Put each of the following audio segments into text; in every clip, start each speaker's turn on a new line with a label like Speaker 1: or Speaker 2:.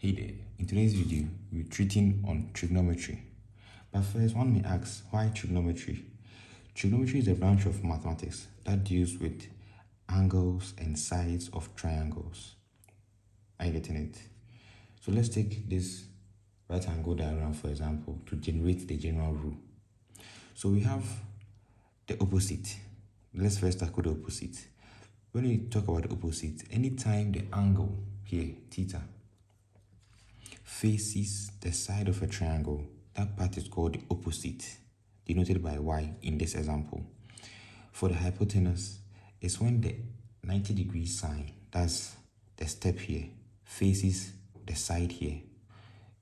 Speaker 1: Hey there, in today's video, we're treating on trigonometry. But first, one may ask, why trigonometry? Trigonometry is a branch of mathematics that deals with angles and sides of triangles. Are you getting it? So let's take this right angle diagram, for example, to generate the general rule. So we have the opposite. Let's first tackle the opposite. When we talk about the opposite, anytime the angle here, theta, faces the side of a triangle, that part is called the opposite, denoted by y in this example. For the hypotenuse, it's when the 90-degree sine, that's the step here, faces the side here.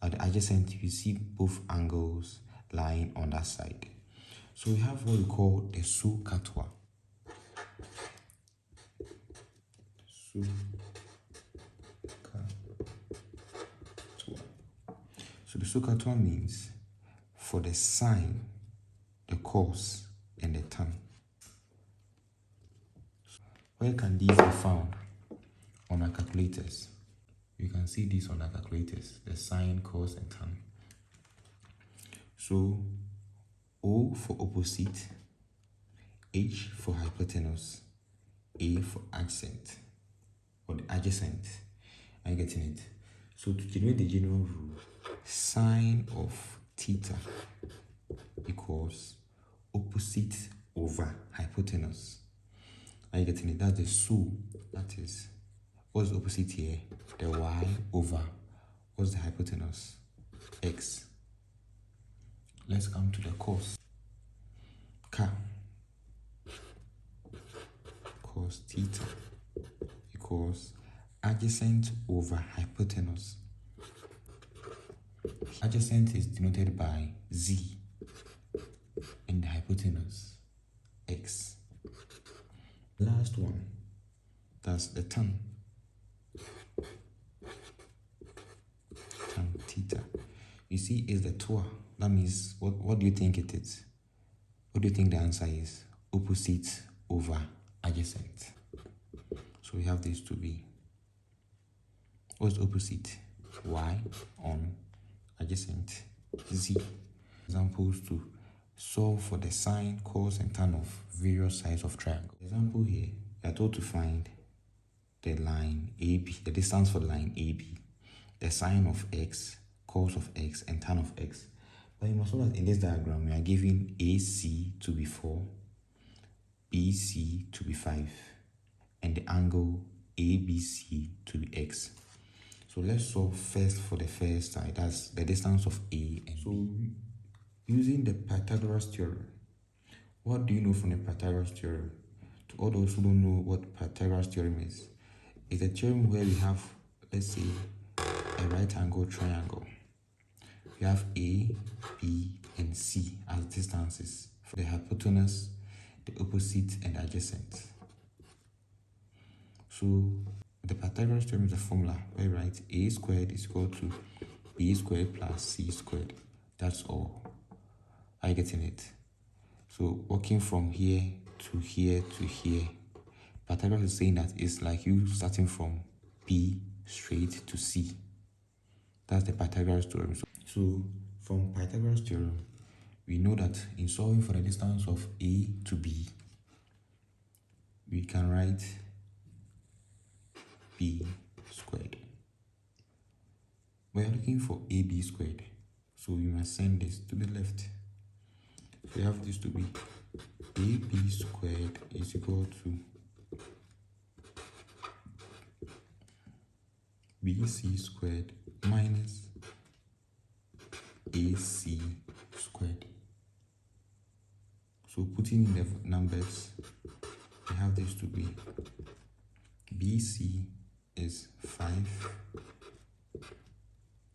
Speaker 1: At the adjacent, you see both angles lying on that side. So we have what we call the SOHCAHTOA. So the SOHCAHTOA means for the sine, the cos, and the tan. Where can these be found? On our calculators. You can see these on our calculators, the sine, cos, and tan. So O for opposite, H for hypotenuse, A for adjacent, or the adjacent. Are you getting it? So to generate the general rule, sine of theta equals opposite over hypotenuse. Are you getting it? That's the SO. That is, what's the opposite here? The y over, what's the hypotenuse? X. Let's come to the cos. Cos theta equals adjacent over hypotenuse. Adjacent is denoted by z and the hypotenuse x. Last one, that's the tan theta. You see, is the toa. That means, what do you think it is? What do you think the answer is? Opposite over adjacent. So we have this to be, what's opposite? Y on adjacent, z. Examples to solve for the sine, cos, and tan of various sides of triangle. Example here, you are told to find the line AB, the distance for the line AB, the sine of x, cos of x, and tan of x. But you must know that in this diagram, we are given AC to be 4, BC to be 5, and the angle ABC to be x. So let's solve first for the first side, that's the distance of A and B. Using the Pythagoras theorem, what do you know from the Pythagoras theorem? To all those who don't know what Pythagoras theorem is, it's a theorem where we have, let's say, a right angle triangle. We have A, B, and C as distances for the hypotenuse, the opposite, and adjacent. So the Pythagoras theorem is a formula where we write A squared is equal to B squared plus C squared. That's all. Are you getting it? So working from here to here to here, Pythagoras is saying that it's like you starting from B straight to C. That's the Pythagoras theorem. So from Pythagoras theorem, we know that in solving for the distance of A to B, we can write B squared. We are looking for AB squared, so we must send this to the left. We have this to be AB squared is equal to BC squared minus AC squared. So putting in the numbers, we have this to be BC is 5,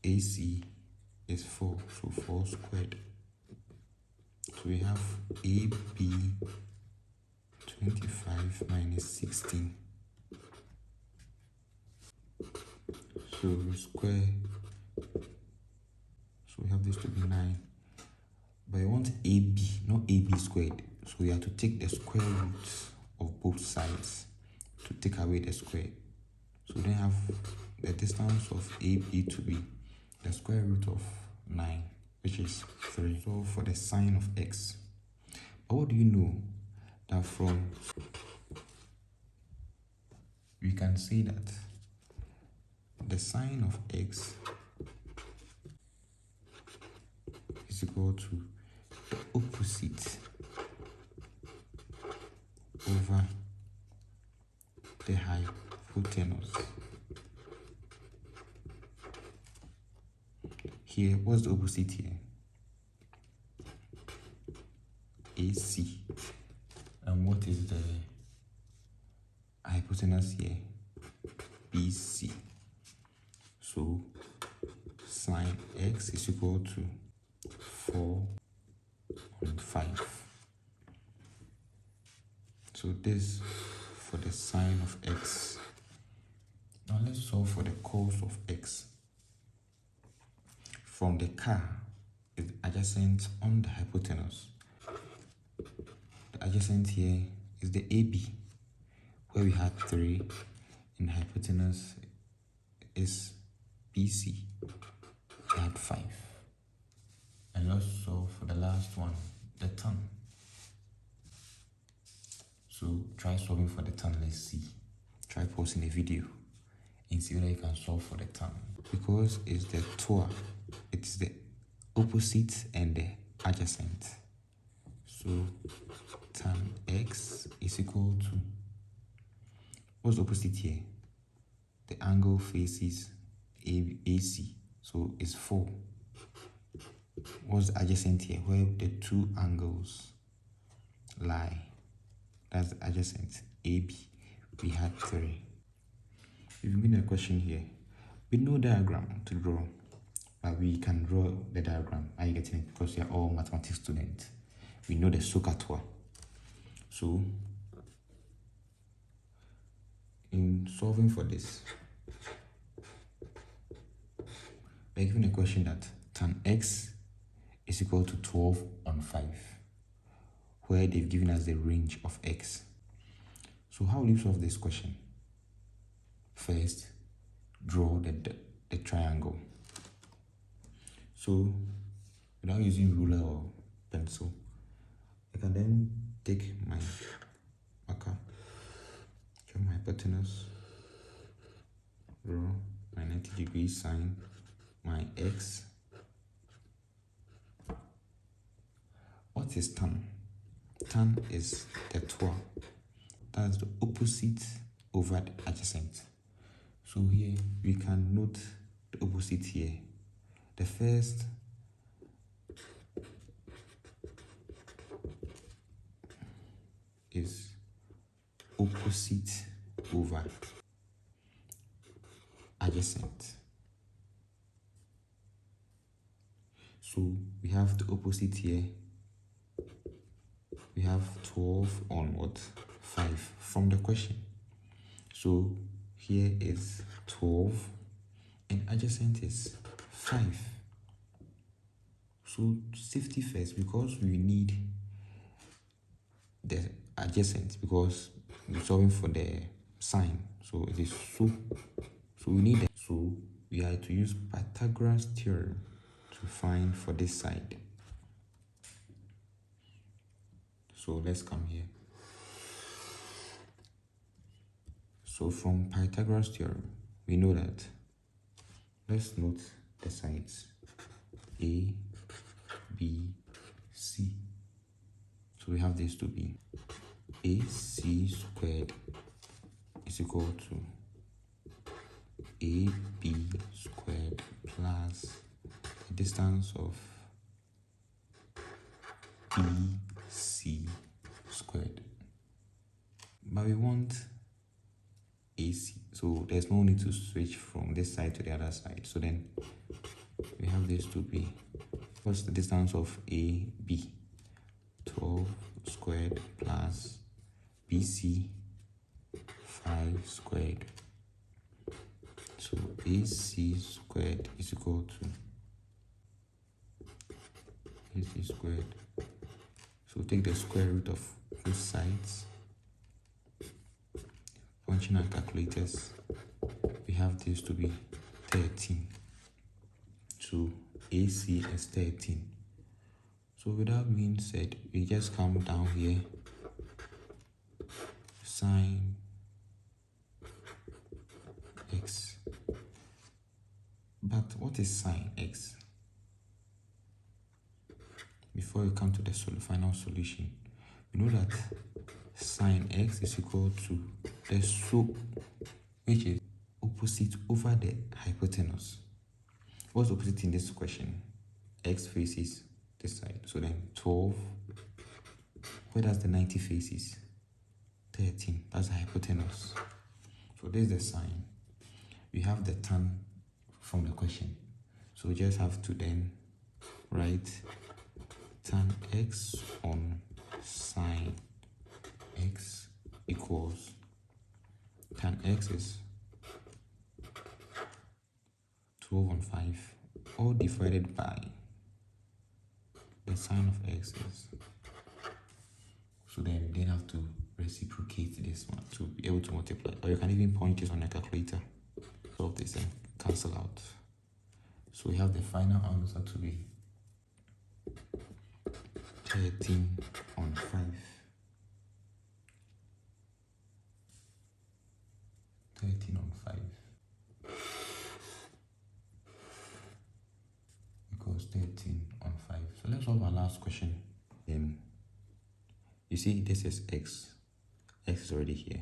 Speaker 1: AC is 4, so 4 squared. So we have AB 25 minus 16. So we square, so we have this to be 9. But I want AB, not AB squared. So we have to take the square roots of both sides to take away the square. So we then have the distance of AB to B, the square root of 9, which is 3. So for the sine of x. But what do you know? That from, we can say that the sine of x is equal to the opposite over the hypotenuse. Here, what's the opposite here? AC. And what is the hypotenuse here? BC. So sine x is equal to 4 on 5. So this for the sine of x. Now let's solve for the cos of x. From the car is adjacent on the hypotenuse. The adjacent here is the AB, where we had 3, and the hypotenuse is BC, we had 5. And let's solve for the last one, the tan. So try solving for the tan, let's see. Try pausing the video and see whether you can solve for the tan. Because it's the tour, it's the opposite and the adjacent. So tan x is equal to, what's the opposite here? The angle faces AC, so it's 4. What's the adjacent here? Where the two angles lie. That's the adjacent, AB. We had 3. If you mean a question here, with no diagram to draw, but we can draw the diagram. Are you getting it? Because we are all mathematics students. We know the SOHCAHTOA. So, in solving for this, we're given a question that tan x is equal to 12 on 5, where they've given us the range of x. So how will you solve this question? First, draw the triangle. So, without using ruler or pencil, I can then take my marker, draw my hypotenuse, draw my 90-degree sine, my x. What is tan? Tan is the tour. That's the opposite over the adjacent. So here we can note the opposite here. The first is opposite over adjacent. So we have the opposite here. We have 12 on what? 5 from the question. So here is 12 and adjacent is 5. So safety first, because we need the adjacent, because we're solving for the sine. So it is so we need that. So we are to use Pythagoras theorem to find for this side. So let's come here. So from Pythagoras theorem, we know that, let's note the sides, A, B, C. So we have this to be AC squared is equal to AB squared plus the distance of BC squared. But we want AC, so there's no need to switch from this side to the other side. So then we have this to be, what's the distance of AB? 12 squared plus BC 5 squared. So AC squared is equal to AC squared. So take the square root of both sides. Punching our calculators, we have this to be 13. So AC is 13. So with that being said, we just come down here, sine x. But what is sine x? Before we come to the final solution, we know that sine x is equal to the slope, which is opposite over the hypotenuse. What's opposite in this question? X faces this side. So then 12. Where does the 90 faces? 13. That's the hypotenuse. So this is the sine. We have the tan from the question. So we just have to then write tan x on sine x equals tan x is 12 on 5, all divided by the sine of x is. So then we then have to reciprocate this one to be able to multiply. Or you can even point this on a calculator. Solve this and cancel out. So we have the final answer to be 13 on 5. 13 on 5 equals 13 on 5. So let's solve our last question. You see, this is x. X is already here.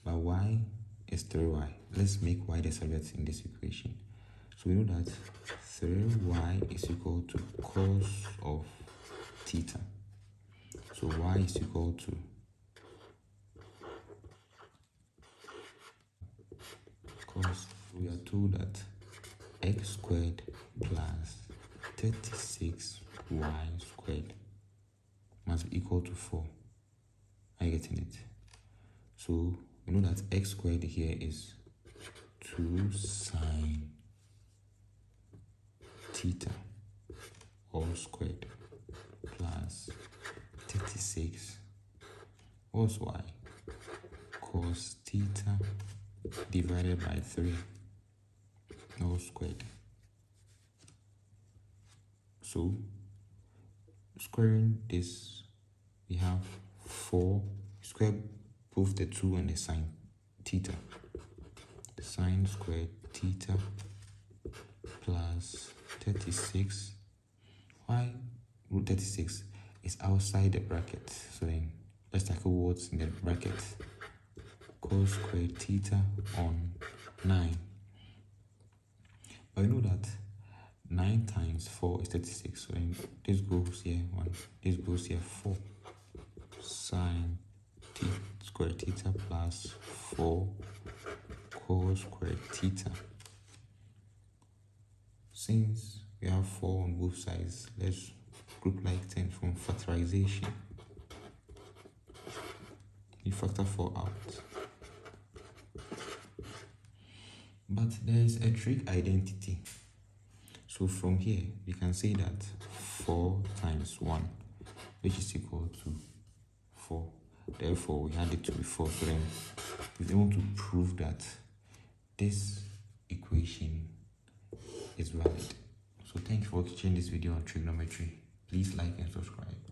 Speaker 1: But y is 3y. Let's make y the subject in this equation. So we know that 3y is equal to cos of theta. So y is equal to cos. We are told that x squared plus 36y squared must be equal to 4. Are you getting it? So we know that x squared here is 2 sine theta all squared plus 36. What's y? Cos theta divided by 3 all squared. So squaring this, we have 4. Square both the 2 and the sine theta. Sine squared theta plus 36. Why root 36 is outside the bracket? So then let's tackle what's in the bracket. Cos squared theta on 9. But you know that 9 times 4 is 36. So then this goes here 1. This goes here 4. Sine squared theta plus 4 cos squared theta. Since we have 4 on both sides, let's group like 10 from factorization. You factor 4 out. But there is a trig identity. So from here, we can say that 4 times 1, which is equal to 4. Therefore, we had it to be 4. So then we're able to prove that this equation is valid. So thank you for watching this video on trigonometry. Please like and subscribe.